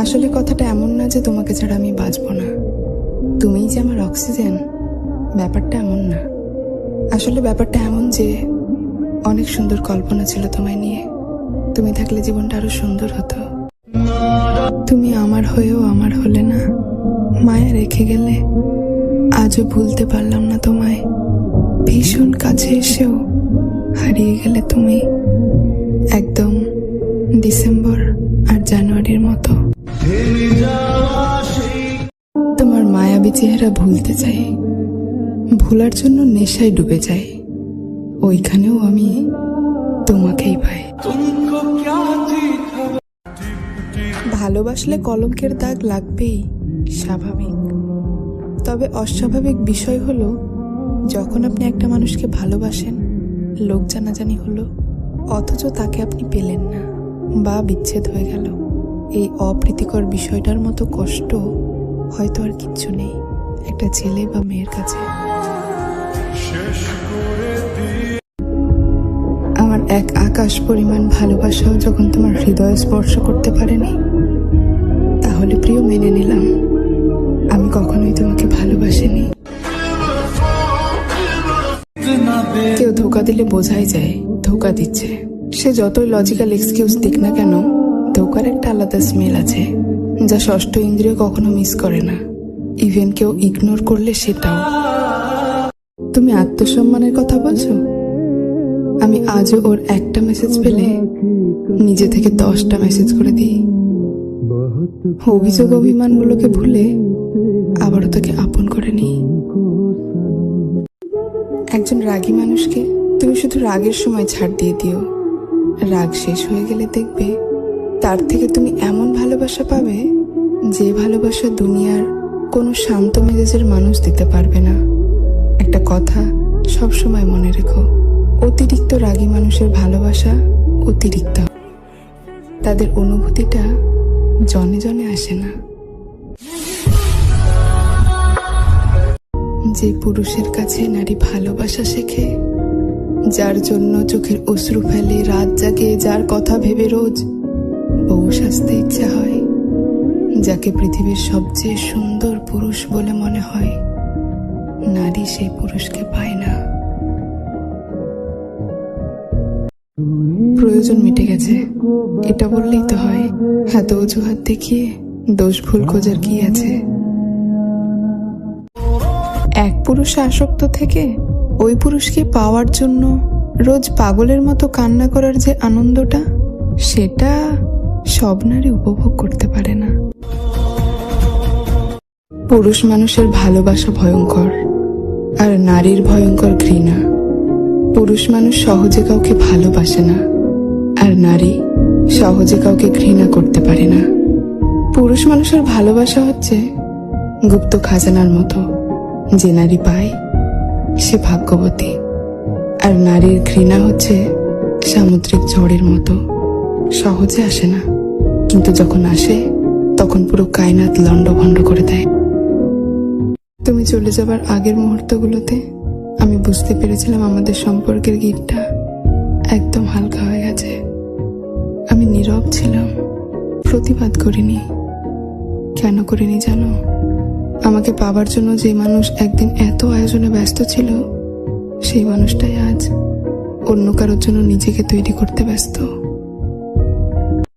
আসলে কথাটা এমন না যে তোমাকে ছাড়া আমি বাঁচবো না, তুমিই যে আমার অক্সিজেন, ব্যাপারটা এমন না। আসলে ব্যাপারটা এমন যে অনেক সুন্দর কল্পনা ছিল তোমায় নিয়ে। তুমি থাকলে জীবনটা আরো সুন্দর হতো। তুমি আমার হয়েও আমার হলে না, মায়া রেখে গেলে। আজও ভুলতে পারলাম না তোমায়, ভীষণ কাছে এসেও হারিয়ে গেলে তুমি। একদম ডিসেম্বর আর জানুয়ারির মতো। তোমার মায়াবী চেহারা ভুলতে চাই, ভুলার জন্য নেশায় ডুবে যাই। ওইখানেও আমি তোমাকেই পাই। ভালোবাসলে কলঙ্কের দাগ লাগবেই, স্বাভাবিক। তবে অস্বাভাবিক বিষয় হলো যখন আপনি একটা মানুষকে ভালোবাসেন, লোক জানাজানি হলো, অথচ তাকে আপনি পেলেন না বা বিচ্ছেদ হয়ে গেল। এই অপ্রীতিকর বিষয়টার মতো কষ্ট হয়তো আর কিচ্ছু নেই একটা ছেলে বা মেয়ের কাছে। আমার এক আকাশ পরিমাণ ভালোবাসাও যখন তোমার হৃদয় স্পর্শ করতে পারেনি, তাহলে প্রিয় মেনে নিলাম আমি কখনোই তোমাকে ভালোবাসিনি। কেউ ধোকা দিলে বোঝাই যায় ধোকা দিচ্ছে। সে যতই লজিক্যাল এক্সকিউজ দিক না কেন, ধোকার একটা আলাদা স্মেল আছে যা ষষ্ঠ ইন্দ্রিয় কখনো মিস করে না। ইভেন কেউ ইগনোর করলে সেটাও। তুমি আত্মসম্মানের কথা বলছো? আমি আজও ওর একটা মেসেজ পেলে নিজে থেকে 10টা মেসেজ করে দিই। অভিযোগ অভিমানগুলোকে ভুলে আবারও তাকে আপন করে নিই। একজন রাগী মানুষকে তুমি শুধু রাগের সময় ছাড় দিয়ে দিও, রাগ শেষ হয়ে গেলে দেখবে তার থেকে তুমি এমন ভালোবাসা পাবে যে ভালোবাসা দুনিয়ার কোনো শান্ত মেজাজের মানুষ দিতে পারবে না। একটা কথা সব সময় মনে রেখো, অতিরিক্ত রাগী মানুষের ভালোবাসা অতিরিক্ত, তাদের অনুভূতিটা জনে জনে আসে না। যে পুরুষের কাছে নারী ভালোবাসা শেখে, যার জন্য চোখের অশ্রু ফেলে, রাত জাগে, যার কথা ভেবে রোজ বউ সাজতে ইচ্ছা হয়, যাকে পৃথিবীর সবচেয়ে সুন্দর পুরুষ বলে মনে হয়, নারী সেই পুরুষকে পায় না। প্রয়োজন মিটে গেছে এটা বললেই তো হয়। এত অজুহাত দেখিয়ে দোষ ভুল খোঁজার কি আছে? এক পুরুষে আসক্ত থেকে ওই পুরুষকে পাওয়ার জন্য রোজ পাগলের মতো কান্না করার যে আনন্দটা, সেটা সব নারী উপভোগ করতে পারে না। পুরুষ মানুষের ভালোবাসা ভয়ঙ্কর, আর নারীর ভয়ঙ্কর ঘৃণা। পুরুষ মানুষ সহজে কাউকে ভালোবাসে না, আর নারী সহজে কাউকে ঘৃণা করতে পারে না। পুরুষ মানুষের ভালোবাসা হচ্ছে গুপ্ত খাজানার মতো, যে নারী পায় সে ভাগ্যবতী। আর নারীর ঘৃণা হচ্ছে সামুদ্রিক ঝড়ের মতো, সহজে আসে না, কিন্তু যখন আসে তখন পুরো কায়নাত লন্ডভন্ড করে দেয়। তুমি চলে যাবার আগের মুহূর্তগুলোতে আমি বুঝতে পেরেছিলাম আমাদের সম্পর্কের গিটটা একদম হালকা হয়ে গেছে। আমি নীরব ছিলাম, প্রতিবাদ করিনি। কেন করিনি জানো? আমাকে পাবার জন্য যে মানুষ একদিন এত আয়োজনে ব্যস্ত ছিল, সেই মানুষটাই আজ অন্য কারোর জন্য নিজেকে তৈরি করতে ব্যস্ত।